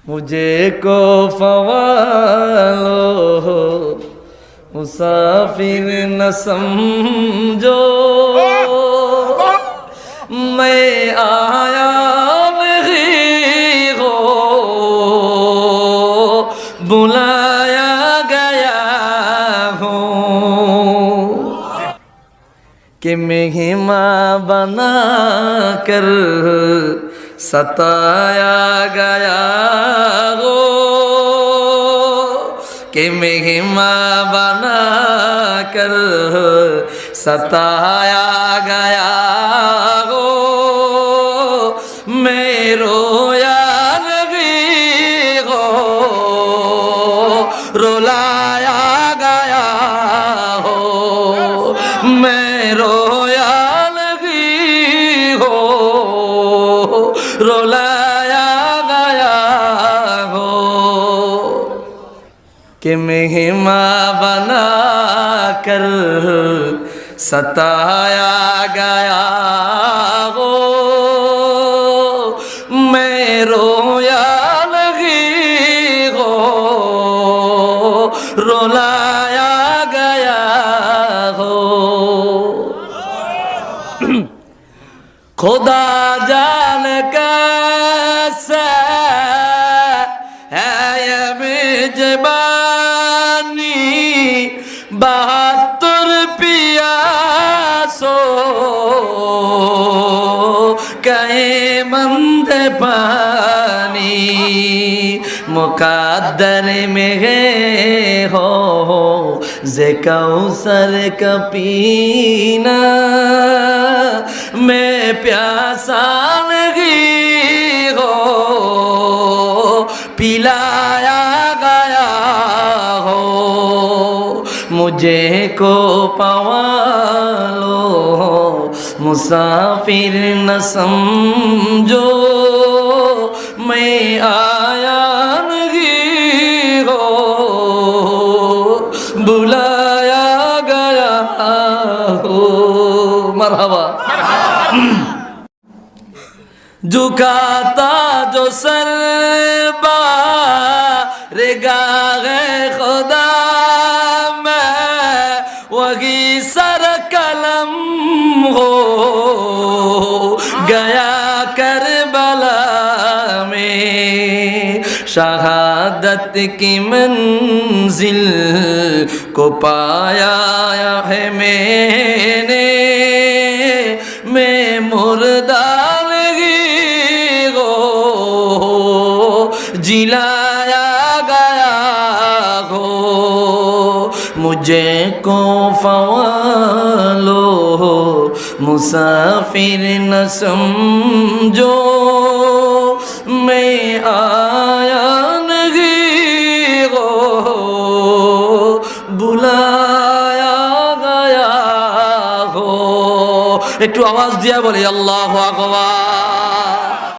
मुझे को फवालो मुसाफिर न समझो मैं आया नहीं हो बुलाया गया हूँ कि महिमा बना कर सताया गया हो कि महिमा बना कर सताया गया हो मैं रोया नहीं हो रुलाया गया हो मैं रोया नहीं हो रुलाया गया हो कि महिमा बना कर सताया गया हो मैं रोया नहीं हो रुलाया गया हो खुदा जान कैसे है ये मेजबानी 72 पियासो कहे मंद पानी मुकद्दर में है हो जे कौसर का पीना मैं प्यासा नहीं हो पिलाया गया हो मुझे को पवालो मुसाफिर न समझो मैं आया नहीं हो बुलाया गया हो मरहबा झुकाता जो सर बारगाहे खुदा मैं वही सर कलम हो गया करबला में शहादत की मंजिल को पाया है मैंने मैं मुर्दा जिलाया गया हो मुझे को फवालो मुसाफिर न समझो मैं आया नहीं हो बुलाया गया हो একটু আওয়াজ দিয়া বলি আল্লাহু আকবার